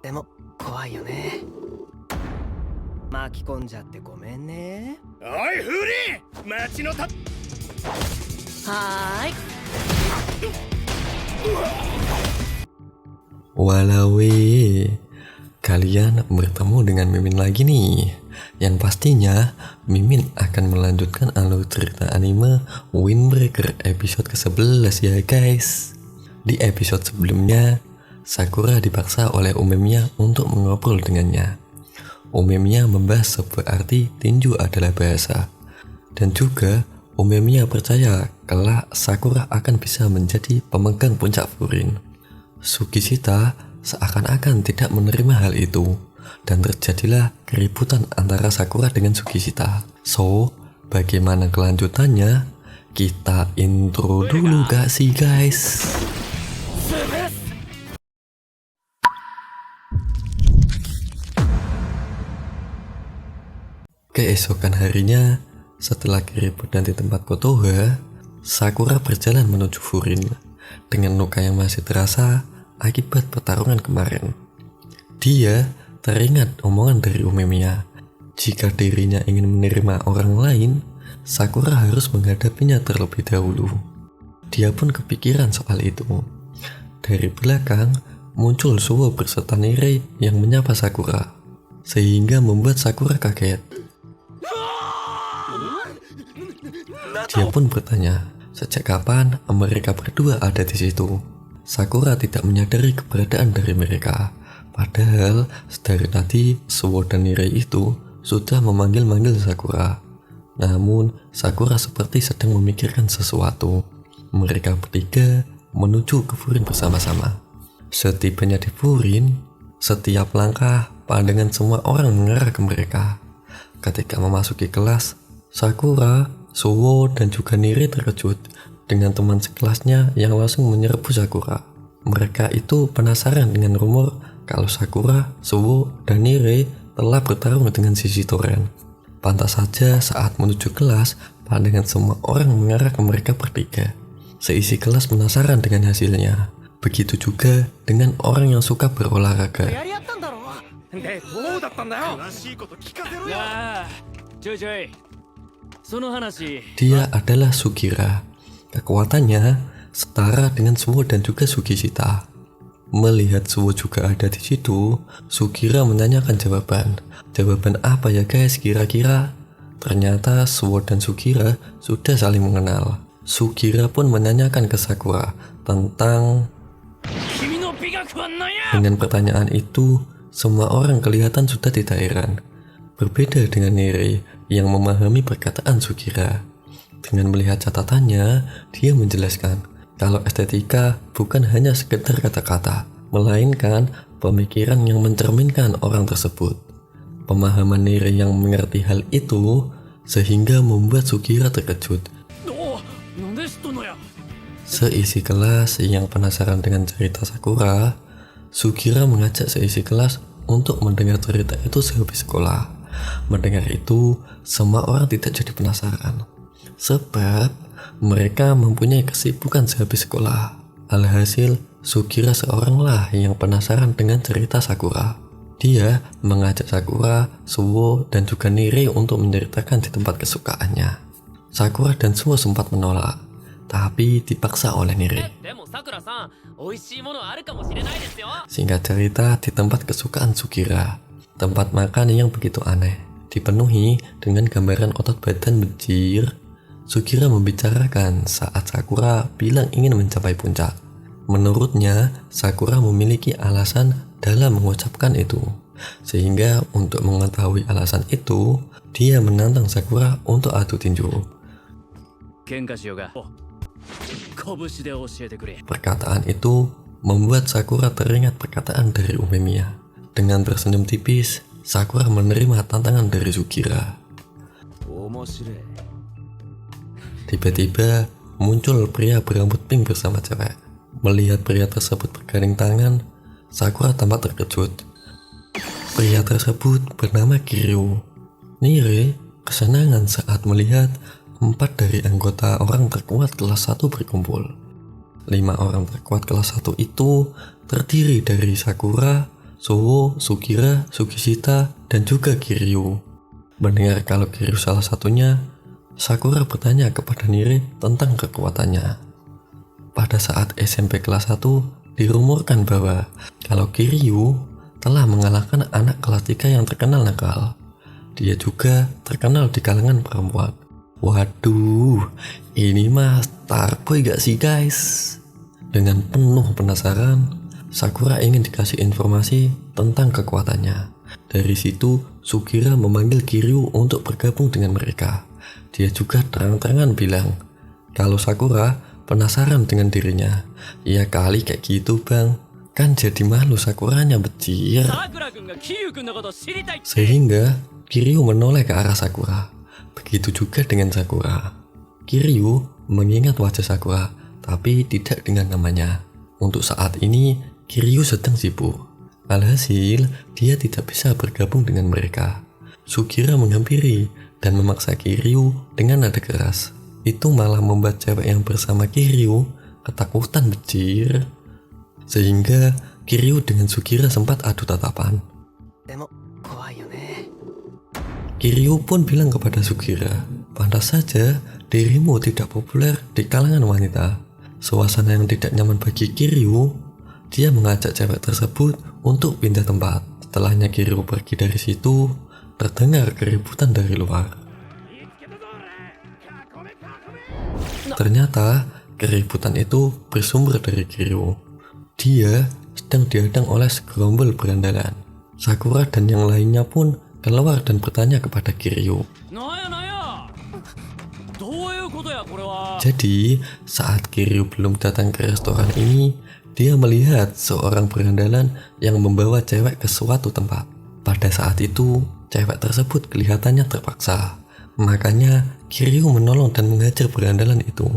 でも怖いよね。巻き込んじゃってごめんね。おいフーリー、町のたはーい。Walawi, kalian bertemu dengan Mimin lagi nih. Yang pastinya Mimin akan melanjutkan alur cerita anime Windbreaker episode ke-11 ya guys. Di episode sebelumnya, Sakura dipaksa oleh Umemiya untuk mengobrol dengannya. Umemiya membahas sebuah arti tinju adalah bahasa. Dan juga Umemiya percaya kelak Sakura akan bisa menjadi pemegang puncak Furin. Sugishita seakan-akan tidak menerima hal itu dan terjadilah keributan antara Sakura dengan Sugishita. So, bagaimana kelanjutannya? Kita intro dulu gak sih guys? Keesokan harinya, setelah keributan di tempat Kotoha, Sakura berjalan menuju Furin dengan luka yang masih terasa akibat pertarungan kemarin. Dia teringat omongan dari Umemiya, jika dirinya ingin menerima orang lain, Sakura harus menghadapinya terlebih dahulu. Dia pun kepikiran soal itu. Dari belakang muncul Suwo berserta Nire yang menyapa Sakura, sehingga membuat Sakura kaget. Dia pun bertanya, sejak kapan mereka berdua ada di situ? Sakura tidak menyadari keberadaan dari mereka. Padahal dari tadi Suwo dan Nire itu sudah memanggil-manggil Sakura. Namun Sakura seperti sedang memikirkan sesuatu. Mereka bertiga menuju ke Furin bersama-sama. Setibanya di Furin, setiap langkah pandangan semua orang mengarah ke mereka. Ketika memasuki kelas, Sakura, Suwo, dan juga Nire terkejut dengan teman sekelasnya yang langsung menyerbu Sakura. Mereka itu penasaran dengan rumor kalau Sakura, Suwo, dan Nire telah bertarung dengan Sisi Toren. Pantas saja saat menuju kelas, pandangan semua orang mengarah ke mereka bertiga. Seisi kelas penasaran dengan hasilnya. Begitu juga dengan orang yang suka berolahraga. Dia adalah Sugira. Kekuatannya setara dengan Suwo dan juga Sugishita. Melihat Suwo juga ada di situ, Sugira menanyakan jawaban. Jawaban apa ya guys kira-kira? Ternyata Suwo dan Sugira sudah saling mengenal. Sugira pun menanyakan ke Sakura tentang... Dengan pertanyaan itu, semua orang kelihatan sudah tidak heran. Berbeda dengan Nire yang memahami perkataan Sugira. Dengan melihat catatannya, dia menjelaskan kalau estetika bukan hanya sekedar kata-kata, melainkan pemikiran yang mencerminkan orang tersebut. Pemahaman Nire yang mengerti hal itu sehingga membuat Sugira terkejut. Seisi kelas yang penasaran dengan cerita Sakura, Sugira mengajak seisi kelas untuk mendengar cerita itu sehabis sekolah. Mendengar itu, semua orang tidak jadi penasaran. Sebab mereka mempunyai kesibukan sehabis sekolah. Alhasil, Sugira seoranglah yang penasaran dengan cerita Sakura. Dia mengajak Sakura, Suwo, dan juga Nire untuk menceritakan di tempat kesukaannya. Sakura dan Suwo sempat menolak, tapi dipaksa oleh Nire. Singkat cerita, di tempat kesukaan Sugira, tempat makan yang begitu aneh, dipenuhi dengan gambaran otot badan bejir. Sugira membicarakan saat Sakura bilang ingin mencapai puncak. Menurutnya, Sakura memiliki alasan dalam mengucapkan itu. Sehingga untuk mengetahui alasan itu, dia menantang Sakura untuk adu tinju. Perkataan itu membuat Sakura teringat perkataan dari Umemiya. Dengan tersenyum tipis, Sakura menerima tantangan dari Sugira. Tiba-tiba muncul pria berambut pink bersama cewek. Melihat pria tersebut bergandeng tangan, Sakura tampak terkejut. Pria tersebut bernama Kiryu. Nire kesenangan saat melihat 4 dari anggota orang terkuat kelas 1 berkumpul. 5 orang terkuat kelas 1 itu terdiri dari Sakura, Suwo, Sukira, Sugishita, dan juga Kiryu. Mendengar kalau Kiryu salah satunya, Sakura bertanya kepada Nire tentang kekuatannya. Pada saat SMP kelas 1, dirumorkan bahwa kalau Kiryu telah mengalahkan anak kelas 3 yang terkenal nakal. Dia juga terkenal di kalangan perempuan. Waduh, ini mah Starboy gak sih guys? Dengan penuh penasaran, Sakura ingin dikasih informasi tentang kekuatannya. Dari situ, Sukira memanggil Kiryu untuk bergabung dengan mereka. Dia juga terang-terangan bilang kalau Sakura penasaran dengan dirinya. Ya kali kayak gitu bang, kan jadi malu Sakuranya becir. Sehingga Kiryu menoleh ke arah Sakura. Begitu juga dengan Sakura. Kiryu mengingat wajah Sakura, tapi tidak dengan namanya. Untuk saat ini, Kiryu sedang sibuk. Alhasil, dia tidak bisa bergabung dengan mereka. Sukira menghampiri dan memaksa Kiryu dengan nada keras. Itu malah membuat cewek yang bersama Kiryu ketakutan becir. Sehingga Kiryu dengan Sukira sempat adu tatapan. Kiryu pun bilang kepada Sukira, pantas saja dirimu tidak populer di kalangan wanita. Suasana yang tidak nyaman bagi Kiryu, dia mengajak cewek tersebut untuk pindah tempat. Setelahnya Kiryu pergi dari situ, terdengar keributan dari luar. Ternyata keributan itu bersumber dari Kiryu. Dia sedang dihadang oleh segerombol berandalan. Sakura dan yang lainnya pun keluar dan bertanya kepada Kiryu. Jadi, saat Kiryu belum datang ke restoran ini, dia melihat seorang berandalan yang membawa cewek ke suatu tempat. Pada saat itu, cewek tersebut kelihatannya terpaksa. Makanya, Kiryu menolong dan menghajar berandalan itu.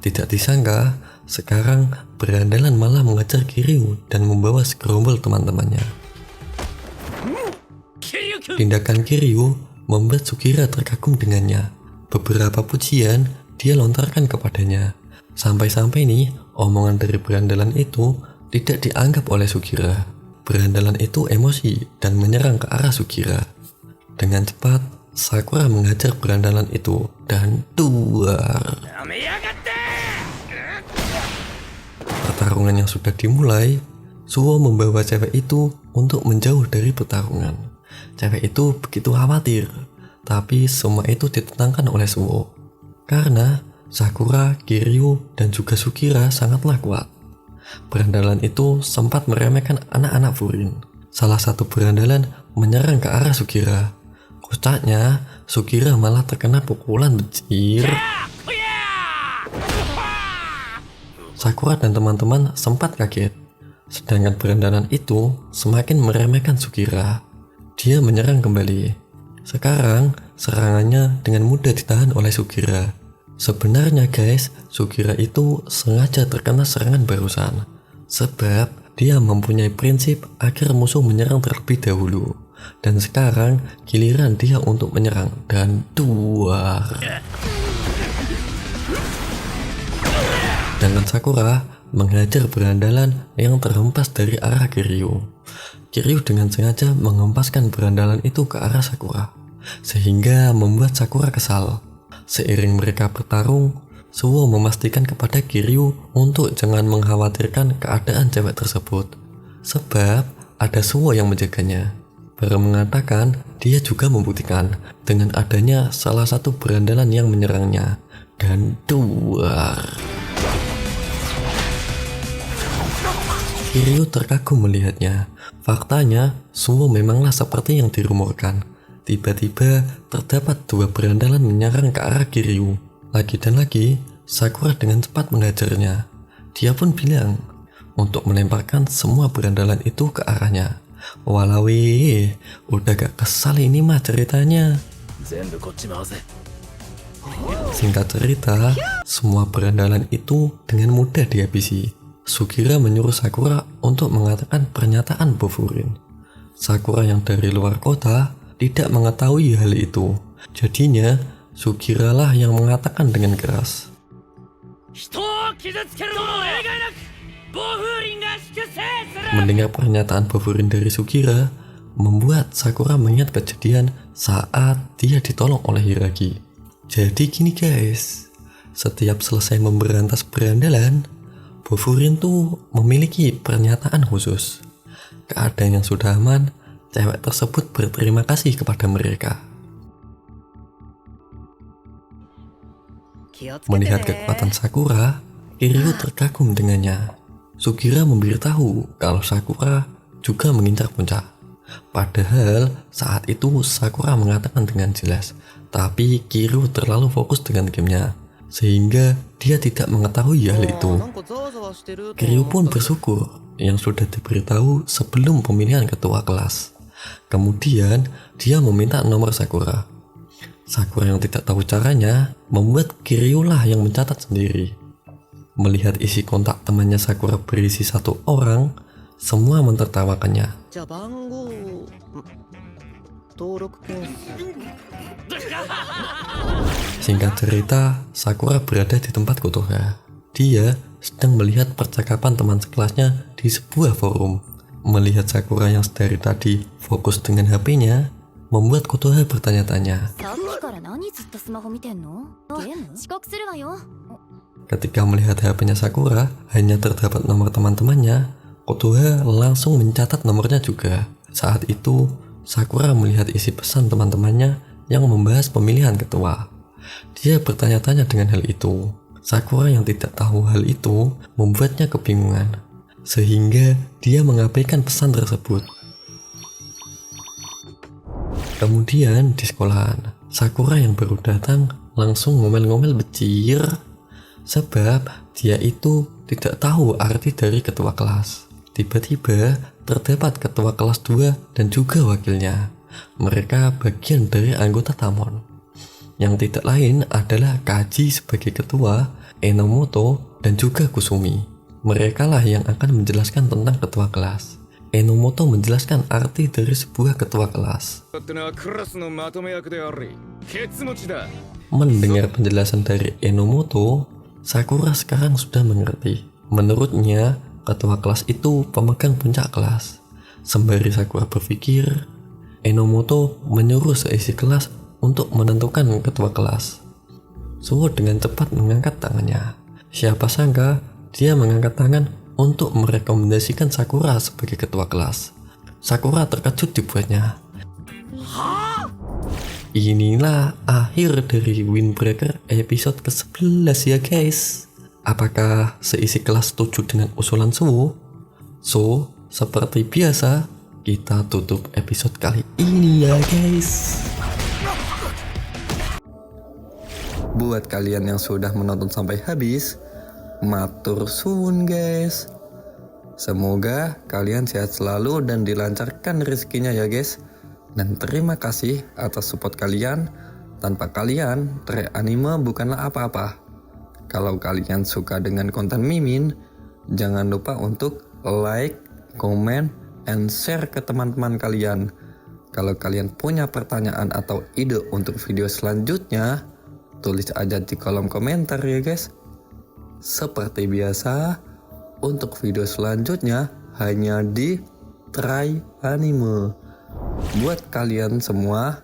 Tidak disangka, sekarang berandalan malah mengejar Kiryu dan membawa segerombol teman-temannya. Tindakan Kiryu membuat Sukira terkagum dengannya. Beberapa pujian dia lontarkan kepadanya. Sampai-sampai nih, omongan dari berandalan itu tidak dianggap oleh Sukira. Berandalan itu emosi dan menyerang ke arah Sukira. Dengan cepat, Sakura menghajar berandalan itu dan duar. Pertarungan yang sudah dimulai, Suwo membawa cewek itu untuk menjauh dari pertarungan. Cewek itu begitu khawatir, tapi semua itu ditentangkan oleh Suwo. Karena Sakura, Kiryu, dan juga Sukira sangatlah kuat. Berandalan itu sempat meremehkan anak-anak Furin. Salah satu berandalan menyerang ke arah Sukira. Kocaknya, Sukira malah terkena pukulan becir. Sakura dan teman-teman sempat kaget. Sedangkan berandalan itu semakin meremehkan Sukira. Dia menyerang kembali. Sekarang, serangannya dengan mudah ditahan oleh Sukira. Sebenarnya guys, Sukira itu sengaja terkena serangan barusan. Sebab dia mempunyai prinsip agar musuh menyerang terlebih dahulu. Dan sekarang giliran dia untuk menyerang dan duar. Dengan Sakura menghajar berandalan yang terhempas dari arah Kiryu. Kiryu dengan sengaja menghempaskan berandalan itu ke arah Sakura, sehingga membuat Sakura kesal. Seiring mereka bertarung, Suwo memastikan kepada Kiryu untuk jangan mengkhawatirkan keadaan cewek tersebut, sebab ada Suwo yang menjaganya. Baru mengatakan dia juga membuktikan dengan adanya salah satu berandalan yang menyerangnya, dan duar. Kiryu terkagum melihatnya. Faktanya, Suwo memanglah seperti yang dirumorkan. Tiba-tiba terdapat dua berandalan menyerang ke arah Kiryu. Lagi dan lagi, Sakura dengan cepat menghajarnya. Dia pun bilang untuk melemparkan semua berandalan itu ke arahnya. Walau udah gak kesal ini mah ceritanya. Singkat cerita, semua berandalan itu dengan mudah dihabisi. Sukira menyuruh Sakura untuk mengatakan pernyataan Bofurin. Sakura yang dari luar kota tidak mengetahui hal itu. Jadinya, Sukira lah yang mengatakan dengan keras. Mendengar pernyataan Bofurin dari Sugira, membuat Sakura mengingat kejadian saat dia ditolong oleh Hiragi. Jadi gini guys, setiap selesai memberantas berandalan, Bofurin tuh memiliki pernyataan khusus. Keadaan yang sudah aman, cewek tersebut berterima kasih kepada mereka. Melihat kekuatan Sakura, Kiryu terkagum dengannya. Sugira memberitahu kalau Sakura juga mengincar puncak. Padahal saat itu Sakura mengatakan dengan jelas, tapi Kiryu terlalu fokus dengan gamenya, sehingga dia tidak mengetahui hal itu. Kiryu pun bersyukur yang sudah diberitahu sebelum pemilihan ketua kelas. Kemudian dia meminta nomor Sakura. Sakura yang tidak tahu caranya membuat Kiryu lah yang mencatat sendiri. Melihat isi kontak temannya Sakura berisi 1 orang, semua mentertawakannya. Singkat cerita, Sakura berada di tempat Kotoha. Dia sedang melihat percakapan teman sekelasnya di sebuah forum. Melihat Sakura yang dari tadi fokus dengan HP-nya, membuat Kotoha bertanya-tanya. Ketika melihat HP-nya Sakura hanya terdapat nomor teman-temannya, Kotoha langsung mencatat nomornya juga. Saat itu, Sakura melihat isi pesan teman-temannya yang membahas pemilihan ketua. Dia bertanya-tanya dengan hal itu. Sakura yang tidak tahu hal itu membuatnya kebingungan, sehingga dia mengabaikan pesan tersebut. Kemudian di sekolahan, Sakura yang baru datang langsung ngomel-ngomel becir, sebab dia itu tidak tahu arti dari ketua kelas. Tiba-tiba terdapat ketua kelas 2 dan juga wakilnya. Mereka bagian dari anggota Tamon. Yang tidak lain adalah Kaji sebagai ketua, Enomoto, dan juga Kusumi. Mereka lah yang akan menjelaskan tentang ketua kelas. Enomoto menjelaskan arti dari sebuah ketua kelas. Mendengar penjelasan dari Enomoto, Sakura sekarang sudah mengerti. Menurutnya, ketua kelas itu pemegang puncak kelas. Sembari Sakura berpikir, Enomoto menyuruh seisi kelas untuk menentukan ketua kelas. Suho dengan cepat mengangkat tangannya. Siapa sangka dia mengangkat tangan untuk merekomendasikan Sakura sebagai ketua kelas. Sakura terkejut dibuatnya. Inilah akhir dari Windbreaker episode ke-11 ya guys. Apakah seisi kelas setuju dengan usulan Suho? So, seperti biasa, kita tutup episode kali ini ya guys. Buat kalian yang sudah menonton sampai habis, matur suwun guys. Semoga kalian sehat selalu dan dilancarkan rezekinya ya guys. Dan terima kasih atas support kalian. Tanpa kalian, Trek Anime bukanlah apa-apa. Kalau kalian suka dengan konten Mimin, jangan lupa untuk like, comment, and share ke teman-teman kalian. Kalau kalian punya pertanyaan atau ide untuk video selanjutnya, tulis aja di kolom komentar ya guys. Seperti biasa, untuk video selanjutnya hanya di Try Anime. Buat kalian semua,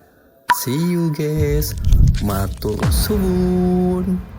see you guys. Matur suwun.